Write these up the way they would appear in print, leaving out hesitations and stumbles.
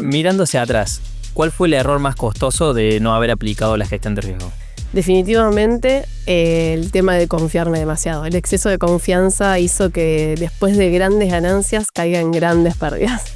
Mirando hacia atrás, ¿cuál fue el error más costoso de no haber aplicado la gestión de riesgo? Definitivamente el tema de confiarme demasiado. El exceso de confianza hizo que después de grandes ganancias caigan grandes pérdidas.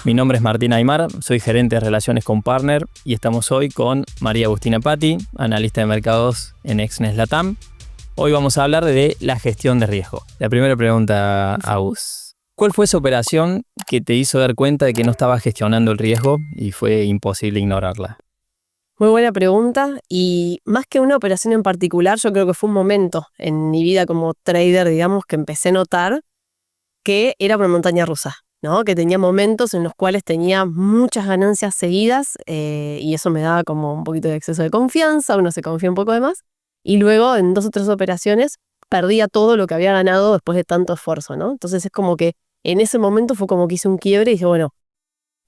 Mi nombre es Martín Aymar, soy gerente de relaciones con Partner y estamos hoy con María Agustina Patti, analista de mercados en Exnes Latam. Hoy vamos a hablar de la gestión de riesgo. La primera pregunta, Agus. ¿Cuál fue esa operación que te hizo dar cuenta de que no estabas gestionando el riesgo y fue imposible ignorarla? Muy buena pregunta, y más que una operación en particular, yo creo que fue un momento en mi vida como trader, digamos, que empecé a notar que era una montaña rusa, ¿no? Que tenía momentos en los cuales tenía muchas ganancias seguidas y eso me daba como un poquito de exceso de confianza, uno se confía un poco de más, y luego en 2 o 3 operaciones perdía todo lo que había ganado después de tanto esfuerzo, ¿no? Entonces es como que en ese momento fue como que hice un quiebre y dije, bueno,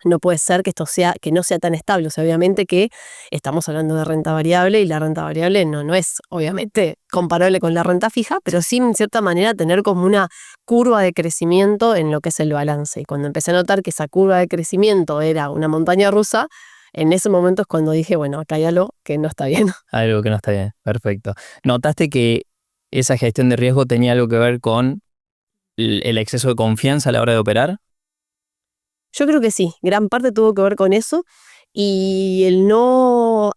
no puede ser que esto sea, que no sea tan estable. O sea, obviamente que estamos hablando de renta variable y la renta variable no es obviamente comparable con la renta fija, pero sí en cierta manera tener como una curva de crecimiento en lo que es el balance. Y cuando empecé a notar que esa curva de crecimiento era una montaña rusa, en ese momento es cuando dije, bueno, acá hay algo que no está bien. Algo que no está bien, perfecto. ¿Notaste que esa gestión de riesgo tenía algo que ver con el exceso de confianza a la hora de operar? Yo creo que sí, gran parte tuvo que ver con eso y el no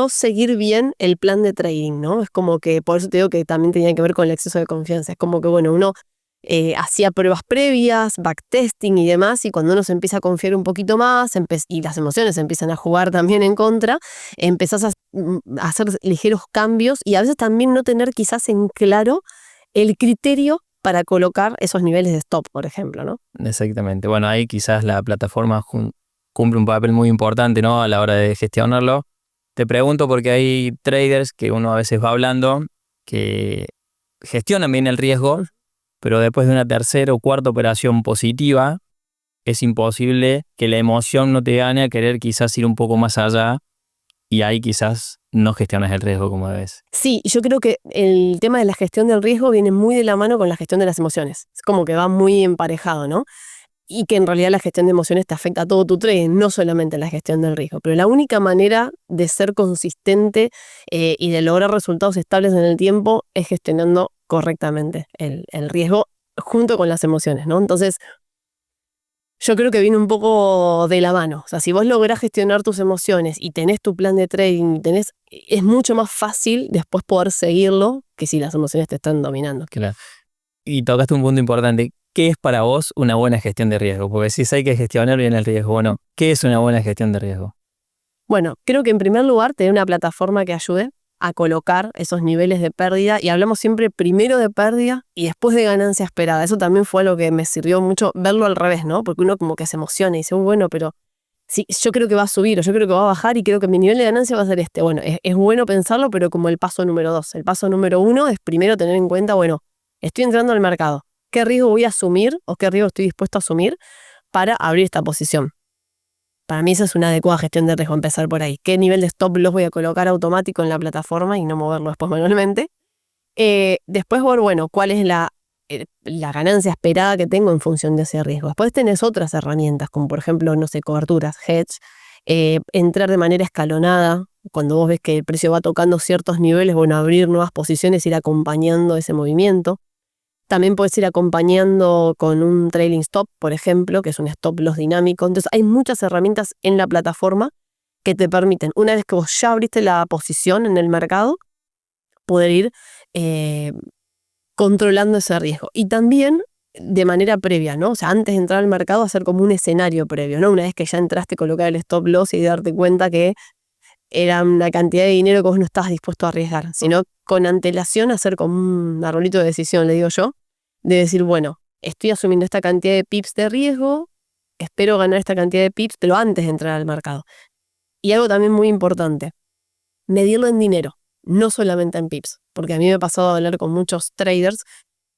seguir bien el plan de trading, ¿no? Es como que, por eso te digo que también tenía que ver con el exceso de confianza. Es como que, bueno, uno hacía pruebas previas, backtesting y demás, y cuando uno se empieza a confiar un poquito más y las emociones empiezan a jugar también en contra, empezás a hacer ligeros cambios y a veces también no tener quizás en claro el criterio para colocar esos niveles de stop, por ejemplo, ¿no? Exactamente. Bueno, ahí quizás la plataforma cumple un papel muy importante, ¿no? A la hora de gestionarlo. Te pregunto porque hay traders que uno a veces va hablando que gestionan bien el riesgo, pero después de una tercera o cuarta operación positiva, es imposible que la emoción no te gane a querer quizás ir un poco más allá y ahí quizás no gestionas el riesgo como debes. Sí, yo creo que el tema de la gestión del riesgo viene muy de la mano con la gestión de las emociones. Es como que va muy emparejado, ¿no? Y que en realidad la gestión de emociones te afecta a todo tu trading, no solamente la gestión del riesgo. Pero la única manera de ser consistente y de lograr resultados estables en el tiempo es gestionando correctamente el riesgo junto con las emociones, ¿no? Entonces, yo creo que viene un poco de la mano. O sea, si vos lográs gestionar tus emociones y tenés tu plan de trading, es mucho más fácil después poder seguirlo que si las emociones te están dominando. Claro. Y tocaste un punto importante. ¿Qué es para vos una buena gestión de riesgo? Porque si hay que gestionar bien el riesgo, bueno, ¿qué es una buena gestión de riesgo? Bueno, creo que en primer lugar tener una plataforma que ayude a colocar esos niveles de pérdida, y hablamos siempre primero de pérdida y después de ganancia esperada. Eso también fue algo que me sirvió mucho verlo al revés, ¿no? Porque uno como que se emociona y dice, bueno, pero sí, yo creo que va a subir o yo creo que va a bajar y creo que mi nivel de ganancia va a ser este. Bueno, es bueno pensarlo, pero como el paso número 2. El paso número 1 es primero tener en cuenta, bueno, estoy entrando al mercado. ¿Qué riesgo voy a asumir o qué riesgo estoy dispuesto a asumir para abrir esta posición? Para mí esa es una adecuada gestión de riesgo, empezar por ahí. ¿Qué nivel de stop loss voy a colocar automático en la plataforma y no moverlo después manualmente? Después ver, bueno, cuál es la ganancia esperada que tengo en función de ese riesgo. Después tenés otras herramientas, como por ejemplo, no sé, coberturas, hedge, entrar de manera escalonada. Cuando vos ves que el precio va tocando ciertos niveles, bueno, abrir nuevas posiciones, ir acompañando ese movimiento. También puedes ir acompañando con un trailing stop, por ejemplo, que es un stop loss dinámico. Entonces hay muchas herramientas en la plataforma que te permiten, una vez que vos ya abriste la posición en el mercado, poder ir controlando ese riesgo. Y también de manera previa, ¿no? O sea, antes de entrar al mercado, hacer como un escenario previo, ¿no? Una vez que ya entraste, colocar el stop loss y darte cuenta que era una cantidad de dinero que vos no estabas dispuesto a arriesgar, sino con antelación hacer como un arbolito de decisión, le digo yo, de decir, bueno, estoy asumiendo esta cantidad de pips de riesgo, espero ganar esta cantidad de pips, pero antes de entrar al mercado. Y algo también muy importante, medirlo en dinero, no solamente en pips, porque a mí me ha pasado a hablar con muchos traders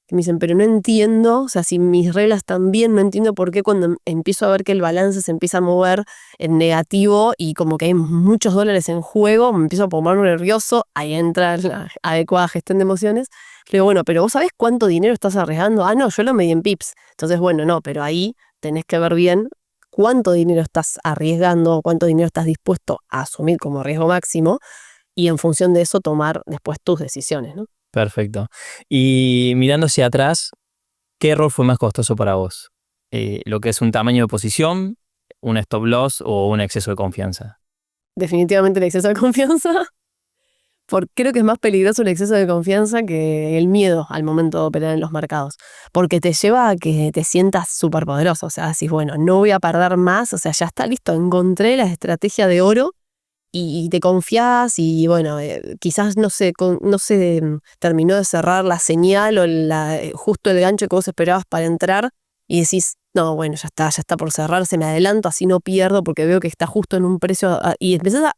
que me dicen, pero no entiendo, o sea, si mis reglas están bien, no entiendo por qué cuando empiezo a ver que el balance se empieza a mover en negativo y como que hay muchos dólares en juego, me empiezo a poner nervioso, ahí entra la adecuada gestión de emociones. Le digo, bueno, pero vos sabés cuánto dinero estás arriesgando. Ah, no, yo lo medí en pips. Entonces, bueno, no, pero ahí tenés que ver bien cuánto dinero estás arriesgando, cuánto dinero estás dispuesto a asumir como riesgo máximo y en función de eso tomar después tus decisiones, ¿no? Perfecto. Y mirando hacia atrás, ¿qué error fue más costoso para vos? ¿Lo que es un tamaño de posición, un stop loss o un exceso de confianza? Definitivamente el exceso de confianza, porque creo que es más peligroso el exceso de confianza que el miedo al momento de operar en los mercados, porque te lleva a que te sientas súper poderoso, o sea, decís, bueno, no voy a perder más, o sea, ya está listo, encontré la estrategia de oro y te confías y bueno, quizás no se terminó de cerrar la señal o justo el gancho que vos esperabas para entrar y decís, no, bueno, ya está por cerrarse, me adelanto, así no pierdo porque veo que está justo en un precio y empezás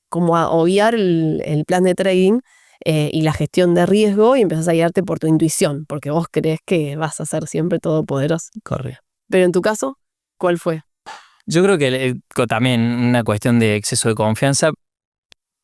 como a obviar el plan de trading y la gestión de riesgo y empezás a guiarte por tu intuición, porque vos crees que vas a ser siempre todopoderoso. Correcto. Pero en tu caso, ¿cuál fue? Yo creo que también una cuestión de exceso de confianza,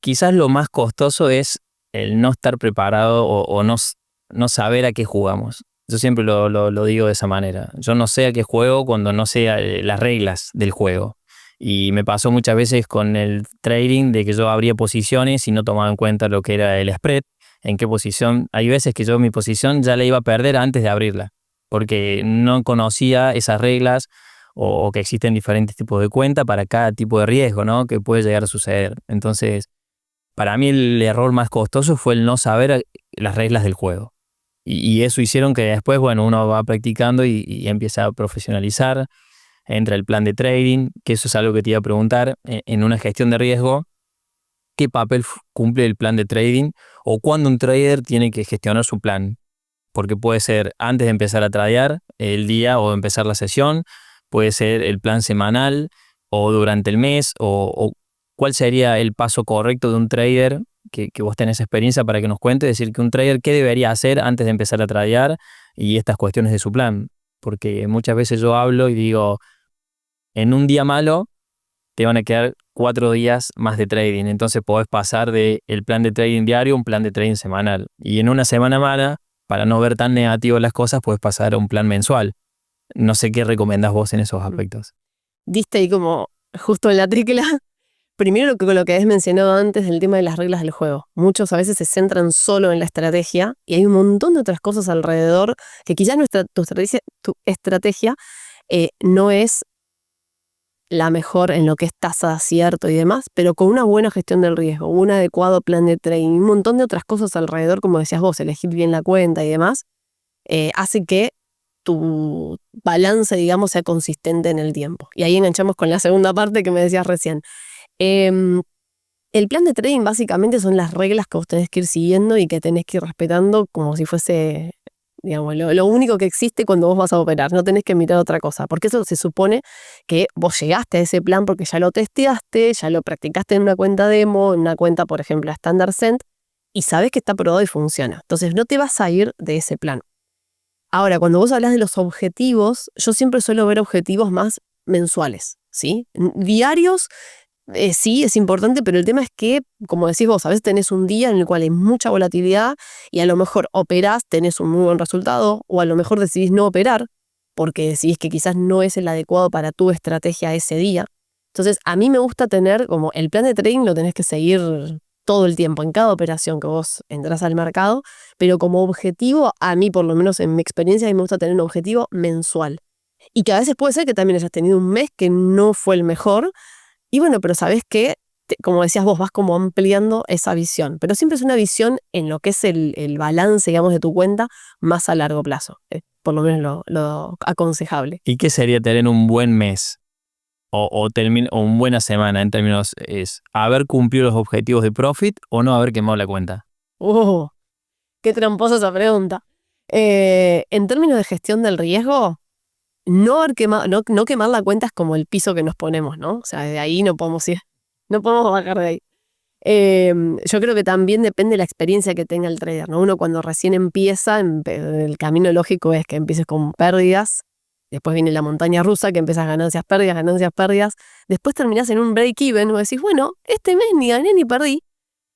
quizás lo más costoso es el no estar preparado o no saber a qué jugamos. Yo siempre lo digo de esa manera. Yo no sé a qué juego cuando no sé las reglas del juego. Y me pasó muchas veces con el trading de que yo abría posiciones y no tomaba en cuenta lo que era el spread, en qué posición. Hay veces que yo mi posición ya la iba a perder antes de abrirla, porque no conocía esas reglas o que existen diferentes tipos de cuenta para cada tipo de riesgo, ¿no? Que puede llegar a suceder. Entonces, para mí el error más costoso fue el no saber las reglas del juego. Y eso hicieron que después, bueno, uno va practicando y empieza a profesionalizar. Entra el plan de trading, que eso es algo que te iba a preguntar. En una gestión de riesgo, ¿qué papel cumple el plan de trading? O cuándo un trader tiene que gestionar su plan. Porque puede ser antes de empezar a tradear, el día o empezar la sesión. Puede ser el plan semanal o durante el mes. O ¿cuál sería el paso correcto de un trader que vos tenés experiencia para que nos cuente? Es decir, que un trader, ¿qué debería hacer antes de empezar a tradear? Y estas cuestiones de su plan. Porque muchas veces yo hablo y digo, en un día malo te van a quedar 4 días más de trading. Entonces podés pasar del plan de trading diario a un plan de trading semanal. Y en una semana mala, para no ver tan negativo las cosas, puedes pasar a un plan mensual. No sé qué recomendás vos en esos aspectos. Diste ahí como justo en la tecla. Primero lo que habías mencionado antes del tema de las reglas del juego. Muchos a veces se centran solo en la estrategia y hay un montón de otras cosas alrededor que quizás tu estrategia no es la mejor en lo que es tasa de acierto y demás, pero con una buena gestión del riesgo, un adecuado plan de trading, un montón de otras cosas alrededor, como decías vos, elegir bien la cuenta y demás, hace que tu balance, digamos, sea consistente en el tiempo. Y ahí enganchamos con la segunda parte que me decías recién. El plan de trading básicamente son las reglas que vos tenés que ir siguiendo y que tenés que ir respetando como si fuese, digamos, lo único que existe cuando vos vas a operar. No tenés que mirar otra cosa, porque eso se supone que vos llegaste a ese plan porque ya lo testeaste, ya lo practicaste en una cuenta demo, en una cuenta, por ejemplo, Standard Cent, y sabés que está probado y funciona. Entonces no te vas a ir de ese plan. Ahora, cuando vos hablas de los objetivos, yo siempre suelo ver objetivos más mensuales, ¿sí? Diarios, sí, es importante, pero el tema es que, como decís vos, a veces tenés un día en el cual hay mucha volatilidad y a lo mejor operás, tenés un muy buen resultado, o a lo mejor decidís no operar porque decidís que quizás no es el adecuado para tu estrategia ese día. Entonces, a mí me gusta tener como el plan de trading lo tenés que seguir todo el tiempo, en cada operación que vos entras al mercado, pero como objetivo, a mí por lo menos en mi experiencia, a mí me gusta tener un objetivo mensual. Y que a veces puede ser que también hayas tenido un mes que no fue el mejor, y bueno, pero sabés que, como decías vos, vas como ampliando esa visión, pero siempre es una visión en lo que es el balance, digamos, de tu cuenta más a largo plazo, por lo menos lo aconsejable. ¿Y qué sería tener un buen mes o una buena semana en términos es haber cumplido los objetivos de profit o no haber quemado la cuenta? Qué tramposa esa pregunta. En términos de gestión del riesgo, no quemar la cuenta es como el piso que nos ponemos, ¿no? O sea, de ahí no podemos ir, no podemos bajar de ahí. Yo creo que también depende de la experiencia que tenga el trader, ¿no? Uno cuando recién empieza, el camino lógico es que empieces con pérdidas, después viene la montaña rusa, que empiezas ganancias, pérdidas, después terminás en un break-even, vos decís, bueno, este mes ni gané ni perdí,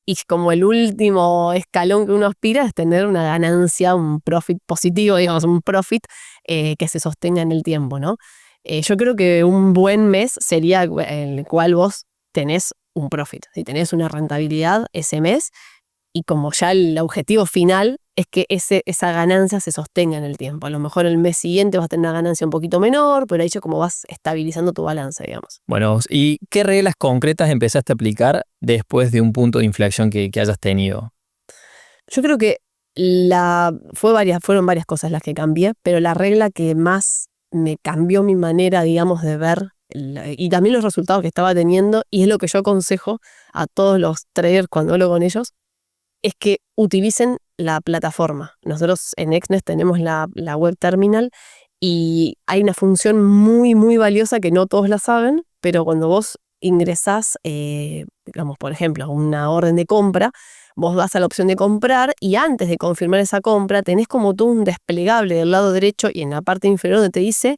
y como el último escalón que uno aspira es tener una ganancia, un profit positivo, digamos, un profit que se sostenga en el tiempo, ¿no? Yo creo que un buen mes sería el cual vos tenés un profit, si tenés una rentabilidad ese mes, y como ya el objetivo final es que esa ganancia se sostenga en el tiempo. A lo mejor el mes siguiente vas a tener una ganancia un poquito menor, pero ahí ya como vas estabilizando tu balance, digamos. Bueno, ¿y qué reglas concretas empezaste a aplicar después de un punto de inflexión que hayas tenido? Yo creo que fueron varias cosas las que cambié, pero la regla que más me cambió mi manera, digamos, de ver y también los resultados que estaba teniendo, y es lo que yo aconsejo a todos los traders cuando hablo con ellos, es que utilicen la plataforma. Nosotros en Exness tenemos la web terminal y hay una función muy, muy valiosa que no todos la saben, pero cuando vos ingresás, digamos, por ejemplo, una orden de compra, vos vas a la opción de comprar y antes de confirmar esa compra tenés como todo un desplegable del lado derecho y en la parte inferior donde te dice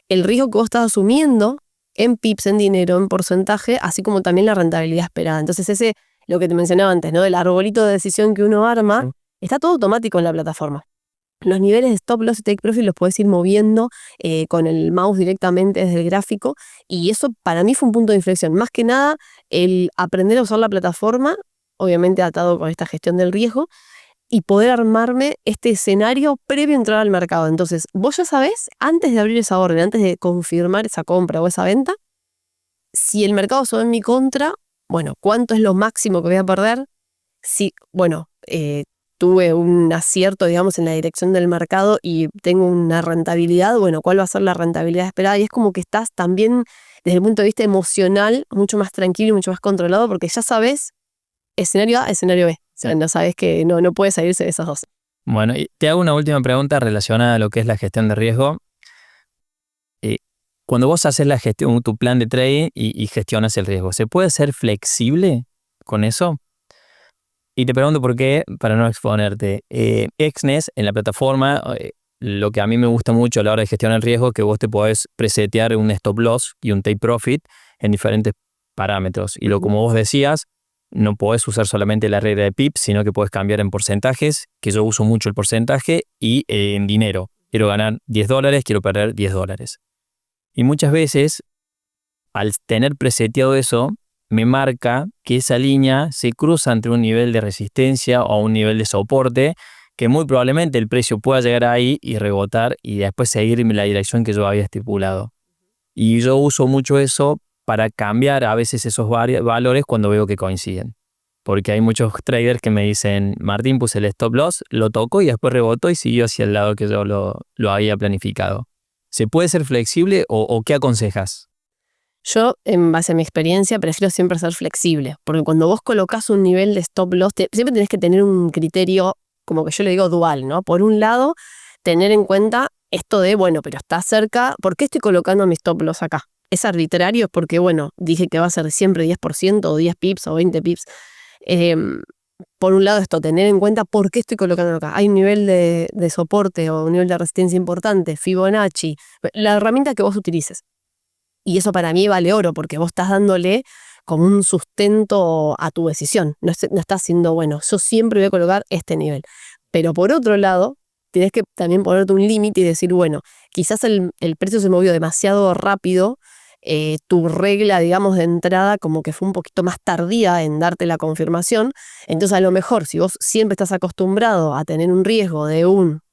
el riesgo que vos estás asumiendo en pips, en dinero, en porcentaje, así como también la rentabilidad esperada. Entonces lo que te mencionaba antes, ¿no? Del arbolito de decisión que uno arma, está todo automático en la plataforma. Los niveles de stop loss y take profit los podés ir moviendo con el mouse directamente desde el gráfico, y eso para mí fue un punto de inflexión. Más que nada, el aprender a usar la plataforma, obviamente atado con esta gestión del riesgo, y poder armarme este escenario previo a entrar al mercado. Entonces, vos ya sabés, antes de abrir esa orden, antes de confirmar esa compra o esa venta, si el mercado se va en mi contra, bueno, ¿cuánto es lo máximo que voy a perder? Si, bueno, tuve un acierto, digamos, en la dirección del mercado y tengo una rentabilidad, bueno, ¿cuál va a ser la rentabilidad esperada? Y es como que estás también, desde el punto de vista emocional, mucho más tranquilo y mucho más controlado, porque ya sabes escenario A, escenario B. O sea, no sabes que no puede salirse de esas dos. Bueno, y te hago una última pregunta relacionada a lo que es la gestión de riesgo. Cuando vos haces la gestión, tu plan de trading y gestionas el riesgo, ¿se puede ser flexible con eso? Y te pregunto por qué, para no exponerte. Exness, en la plataforma, lo que a mí me gusta mucho a la hora de gestionar el riesgo es que vos te podés presetear un stop loss y un take profit en diferentes parámetros. Y como vos decías, no podés usar solamente la regla de pips, sino que podés cambiar en porcentajes, que yo uso mucho el porcentaje, y en dinero. Quiero ganar $10, quiero perder $10. Y muchas veces, al tener preseteado eso, me marca que esa línea se cruza entre un nivel de resistencia o un nivel de soporte, que muy probablemente el precio pueda llegar ahí y rebotar y después seguir en la dirección que yo había estipulado. Y yo uso mucho eso para cambiar a veces esos valores cuando veo que coinciden. Porque hay muchos traders que me dicen, Martín, puse el stop loss, lo tocó y después rebotó y siguió hacia el lado que yo lo había planificado. ¿Se puede ser flexible o qué aconsejas? Yo, en base a mi experiencia, prefiero siempre ser flexible, porque cuando vos colocás un nivel de stop loss, siempre tenés que tener un criterio, como que yo le digo, dual, ¿no? Por un lado, tener en cuenta esto de, bueno, pero está cerca, ¿por qué estoy colocando mi stop loss acá? Es arbitrario porque, bueno, dije que va a ser siempre 10% o 10 pips o 20 pips. Por un lado esto, tener en cuenta por qué estoy colocándolo acá. Hay un nivel de soporte o un nivel de resistencia importante, Fibonacci, la herramienta que vos utilices. Y eso para mí vale oro, porque vos estás dándole como un sustento a tu decisión. No estás haciendo, bueno, yo siempre voy a colocar este nivel. Pero por otro lado, tienes que también ponerte un límite y decir, bueno, quizás el precio se movió demasiado rápido, tu regla, digamos, de entrada como que fue un poquito más tardía en darte la confirmación. Entonces, a lo mejor, si vos siempre estás acostumbrado a tener un riesgo de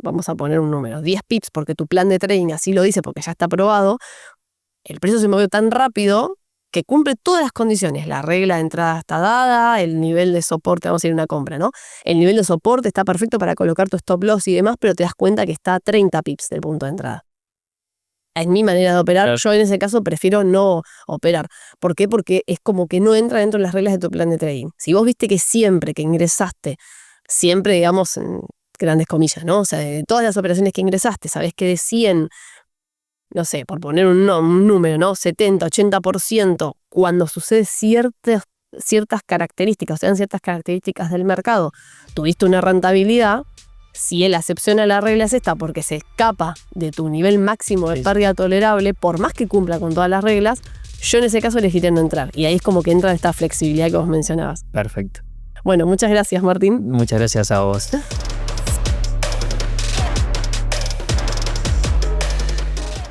vamos a poner un número, 10 pips, porque tu plan de trading así lo dice, porque ya está aprobado, el precio se movió tan rápido que cumple todas las condiciones. La regla de entrada está dada, el nivel de soporte, vamos a ir a una compra, ¿no? El nivel de soporte está perfecto para colocar tu stop loss y demás, pero te das cuenta que está a 30 pips del punto de entrada. En mi manera de operar, yo en ese caso prefiero no operar. ¿Por qué? Porque es como que no entra dentro de las reglas de tu plan de trading. Si vos viste que siempre que ingresaste, siempre, digamos, en grandes comillas, ¿no? O sea, de todas las operaciones que ingresaste, sabés que de 100... no sé, por poner un número, ¿no? 70, 80%, cuando sucede ciertos ciertas características, te dan ciertas características del mercado. Tuviste una rentabilidad, si la excepción a la regla es esta porque se escapa de tu nivel máximo de pérdida tolerable, por más que cumpla con todas las reglas, yo en ese caso elegiré no entrar. Y ahí es como que entra esta flexibilidad que vos mencionabas. Perfecto. Bueno, muchas gracias, Martín. Muchas gracias a vos.